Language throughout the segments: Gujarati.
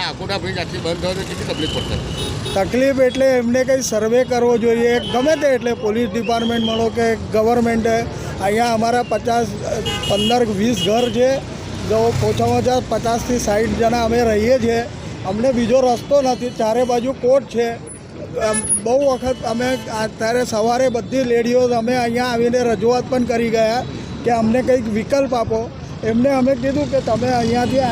આખોટા બ્રિજ આટલી બંધ થયો તો કેટલી તકલીફ પડશે? તકલીફ એટલે એમને કંઈ સર્વે કરવો જોઈએ, ગમે તે, એટલે પોલીસ ડિપાર્ટમેન્ટ મળો કે ગવર્મેન્ટે. અહીંયા અમારા 15-20 ઘર છે, જો ઓછામાં ઓછા 50થી 60 જણા અમે રહીએ છીએ. અમને બીજો રસ્તો નથી, ચારે બાજુ કોર્ટ છે. બહુ વખત અમે અત્યારે સવારે બધી લેડીઓ અમે અહીંયા આવીને રજૂઆત પણ કરી ગયા કે અમને કંઈક વિકલ્પ આપો. એમને અમે કીધું કે તમે અહીંયાથી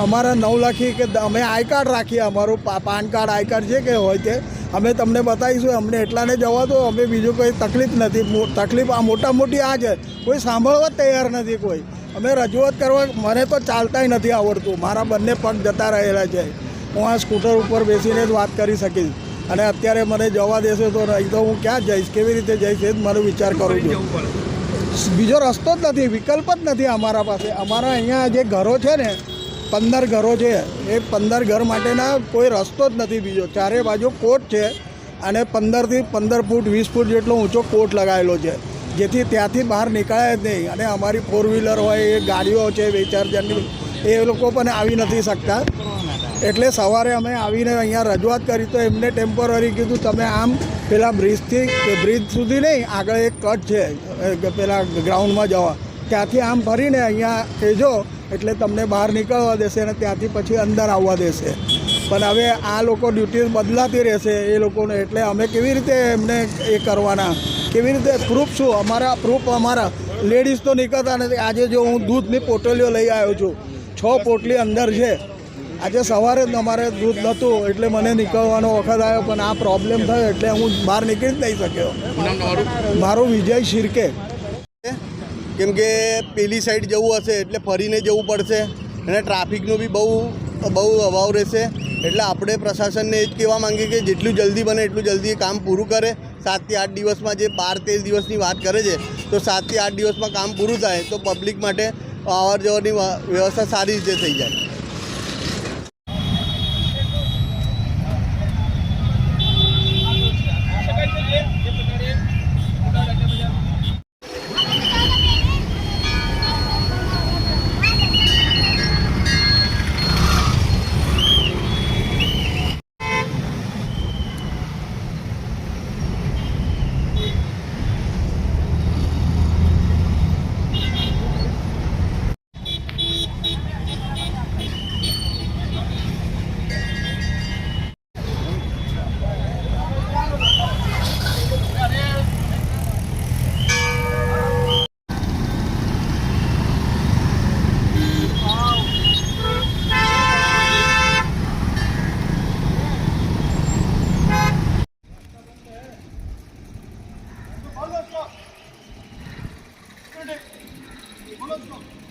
અમારા 9 લાખી કે અમે આઈ કાર્ડ રાખીએ, અમારું પાન કાર્ડ આઈ કાર્ડ જે કે હોય તે અમે તમને બતાવીશું, અમને એટલાને જવા દો, અમે બીજું કોઈ તકલીફ નથી. તકલીફ આ મોટી આ છે, કોઈ સાંભળવા જ તૈયાર નથી કોઈ. અમે રજૂઆત કરવા, મને તો ચાલતાય નથી આવડતું, મારા બંને પગ જતા રહેલા છે. હું આ સ્કૂટર ઉપર બેસીને જ વાત કરી શકીશ, અને અત્યારે મને જવા દેશે તો નહીં તો હું ક્યાં જઈશ, કેવી રીતે જઈશ એ જ મારો વિચાર કરું છું. બીજો રસ્તો જ નથી, વિકલ્પ જ નથી અમારા પાસે. અમારા અહીંયા જે ઘરો છે ને 15 ઘરો છે, એ 15 ઘર માટેના કોઈ રસ્તો જ નથી બીજો. ચારે બાજુ કોર્ટ છે અને 15થી 15 ફૂટ 20 ફૂટ જેટલો ઊંચો કોર્ટ લગાવેલો છે, જેથી ત્યાંથી બહાર નીકળાય જ નહીં. અને અમારી 4 વ્હીલર હોય, એ ગાડીઓ છે 2-4 જણની, એ લોકો પણ આવી નથી શકતા. એટલે સવારે અમે આવીને અહીંયા રજૂઆત કરી તો એમને ટેમ્પરરી કીધું તમે આમ પેલા બ્રિજ સુધી નહીં, આગળ એક કટ છે પેલા ગ્રાઉન્ડમાં જવા, ત્યાંથી આમ ફરીને અહીંયા કહેજો એટલે તમને બહાર નીકળવા દેશે અને ત્યાંથી પછી અંદર આવવા દેશે. પણ હવે આ લોકો ડ્યુટી બદલાતી રહેશે એ લોકોને, એટલે અમે કેવી રીતે એમને એ કરવાના, કેવી રીતે પ્રૂફ શું અમારા લેડીઝ તો નીકળતા નથી. આજે જો હું દૂધની પોટલીઓ લઈ આવ્યો છું, 6 પોટલી અંદર છે. આજે સવારે જ અમારે દૂધ નહોતું એટલે મને નીકળવાનો વખત આવ્યો, પણ આ પ્રોબ્લેમ થયો એટલે હું બહાર નીકળી જ નહીં શક્યો. મારું વિજય શિરકે. કેમ કે પેલી સાઈડ જવું હશે એટલે ફરીને જવું પડશે અને ટ્રાફિકનો બી બહુ અભાવ રહેશે. એટલે આપણે પ્રશાસનને એ જ કહેવા માંગીએ કે જેટલું જલ્દી બને એટલું જલ્દી એ કામ પૂરું કરે. 7 થી 8 દિવસમાં, જે 12-13 દિવસની વાત કરે છે, તો 7 થી 8 દિવસમાં કામ પૂરું થાય તો પબ્લિક માટે અવર જવરની વ્યવસ્થા સારી રીતે થઈ જાય. બોલો.